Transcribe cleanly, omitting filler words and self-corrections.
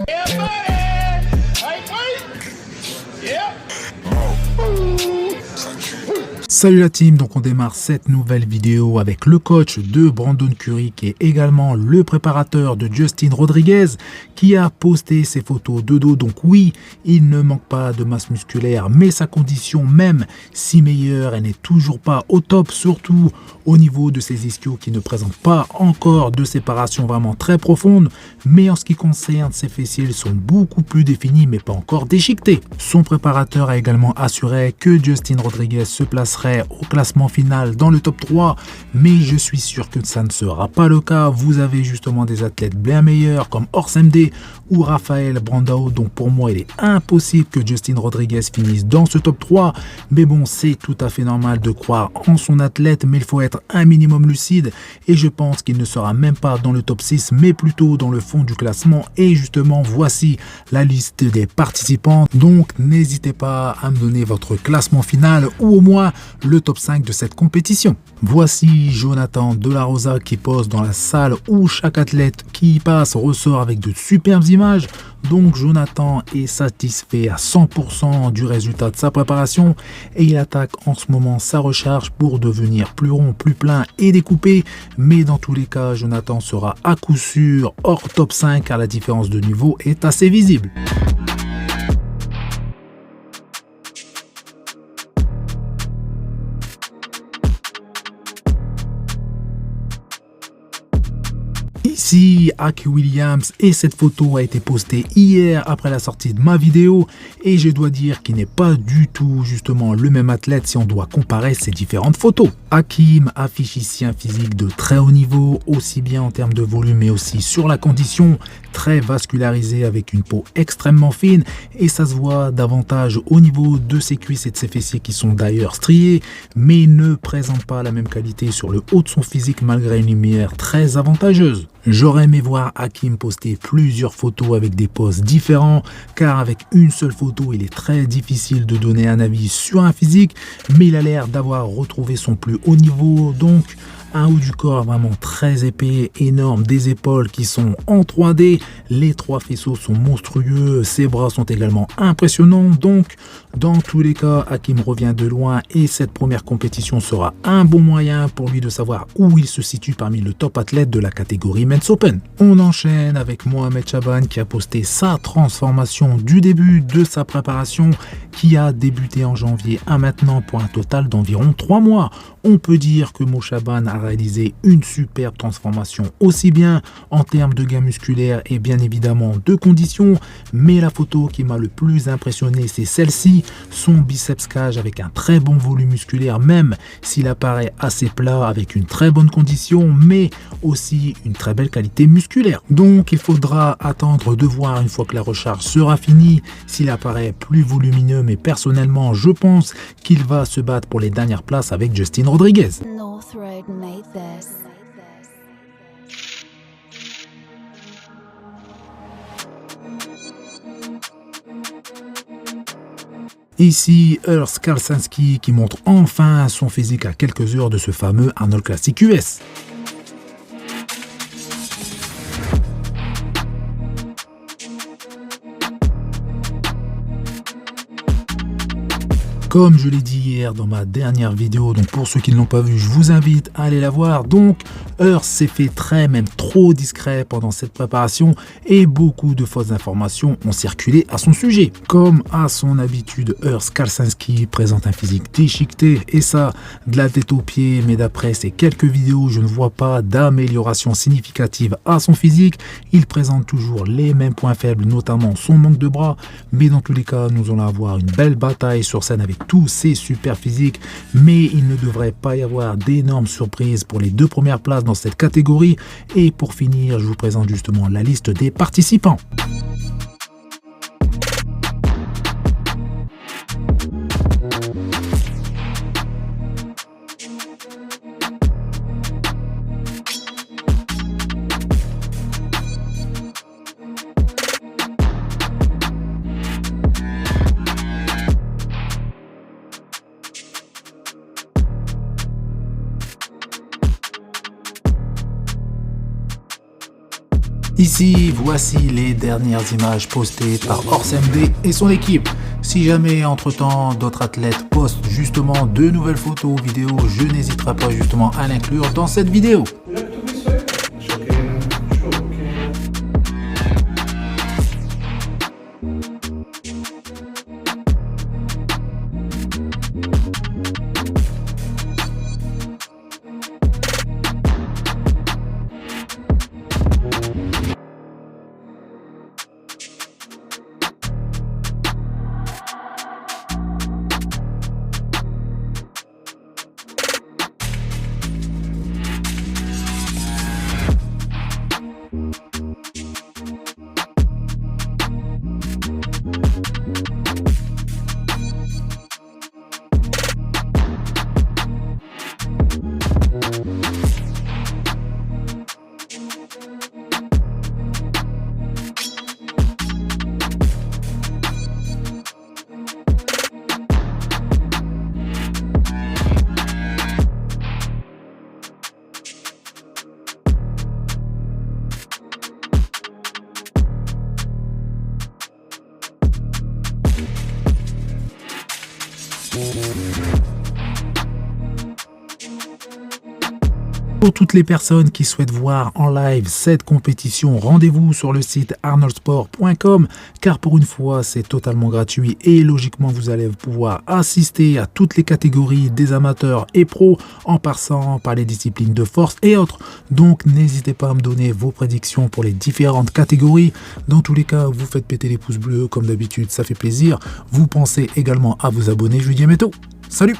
Yeah, buddy. Hey, wait. Yeah. Salut la team, donc on démarre cette nouvelle vidéo avec le coach de Brandon Curry qui est également le préparateur de Justin Rodriguez qui a posté ses photos de dos. Donc oui, il ne manque pas de masse musculaire, mais sa condition, même si meilleure, elle n'est toujours pas au top, surtout au niveau de ses ischios qui ne présentent pas encore de séparation vraiment très profonde. Mais en ce qui concerne ses fessiers, ils sont beaucoup plus définis mais pas encore déchiquetés. Son préparateur a également assuré que Justin Rodriguez se placerait au classement final dans le top 3, mais je suis sûr que ça ne sera pas le cas. Vous avez justement des athlètes bien meilleurs comme Ors MD ou Raphaël Brandao, donc pour moi il est impossible que Justin Rodriguez finisse dans ce top 3, mais bon, c'est tout à fait normal de croire en son athlète, mais il faut être un minimum lucide et je pense qu'il ne sera même pas dans le top 6 mais plutôt dans le fond du classement. Et justement, voici la liste des participants, donc n'hésitez pas à me donner votre classement final ou au moins le top 5 de cette compétition. Voici Jonathan De La Rosa qui pose dans la salle où chaque athlète qui y passe ressort avec de superbes images. Donc Jonathan est satisfait à 100% du résultat de sa préparation et il attaque en ce moment sa recharge pour devenir plus rond, plus plein et découpé. Mais dans tous les cas, Jonathan sera à coup sûr hors top 5 car la différence de niveau est assez visible. Ici, Aki Williams, et cette photo a été postée hier après la sortie de ma vidéo et je dois dire qu'il n'est pas du tout justement le même athlète si on doit comparer ces différentes photos. Hakim affiche ici un physique de très haut niveau, aussi bien en termes de volume mais aussi sur la condition, très vascularisé avec une peau extrêmement fine et ça se voit davantage au niveau de ses cuisses et de ses fessiers qui sont d'ailleurs striés mais ne présentent pas la même qualité sur le haut de son physique malgré une lumière très avantageuse. J'aurais aimé voir Hakim poster plusieurs photos avec des poses différents car avec une seule photo il est très difficile de donner un avis sur un physique, mais il a l'air d'avoir retrouvé son plus haut niveau, donc un haut du corps vraiment très épais, énorme, des épaules qui sont en 3D, les trois faisceaux sont monstrueux, ses bras sont également impressionnants. Donc dans tous les cas, Hakim revient de loin et cette première compétition sera un bon moyen pour lui de savoir où il se situe parmi le top athlète de la catégorie Men's Open. On enchaîne avec Mohamed Chaban qui a posté sa transformation du début de sa préparation qui a débuté en janvier à maintenant pour un total d'environ 3 mois. On peut dire que Mo Chaban a réalisé une superbe transformation aussi bien en termes de gain musculaire et bien évidemment de conditions, mais la photo qui m'a le plus impressionné c'est celle-ci, son biceps cage avec un très bon volume musculaire même s'il apparaît assez plat avec une très bonne condition mais aussi une très belle qualité musculaire. Donc il faudra attendre de voir une fois que la recharge sera finie s'il apparaît plus volumineux, mais personnellement je pense qu'il va se battre pour les dernières places avec Justin Rodriguez. North Road made this. Ici, Urs Kalsanski qui montre enfin son physique à quelques heures de ce fameux Arnold Classic US. Comme je l'ai dit hier dans ma dernière vidéo, donc pour ceux qui ne l'ont pas vu, je vous invite à aller la voir. Donc Urs s'est fait très, même trop discret pendant cette préparation et beaucoup de fausses informations ont circulé à son sujet. Comme à son habitude, Urs Kalsanski présente un physique déchiqueté et ça, de la tête aux pieds, mais d'après ces quelques vidéos, je ne vois pas d'amélioration significative à son physique. Il présente toujours les mêmes points faibles, notamment son manque de bras, mais dans tous les cas, nous allons avoir une belle bataille sur scène avec tous ces super physiques, mais il ne devrait pas y avoir d'énormes surprises pour les 2 premières places dans cette catégorie. Et pour finir, je vous présente justement la liste des participants. Ici, voici les dernières images postées par OrsMD et son équipe. Si jamais entre-temps d'autres athlètes postent justement de nouvelles photos ou vidéos, je n'hésiterai pas justement à l'inclure dans cette vidéo. Pour toutes les personnes qui souhaitent voir en live cette compétition, rendez-vous sur le site arnoldsport.com car pour une fois c'est totalement gratuit et logiquement vous allez pouvoir assister à toutes les catégories des amateurs et pros en passant par les disciplines de force et autres. Donc n'hésitez pas à me donner vos prédictions pour les différentes catégories. Dans tous les cas, vous faites péter les pouces bleus comme d'habitude, ça fait plaisir. Vous pensez également à vous abonner. Je vous dis à bientôt. Salut!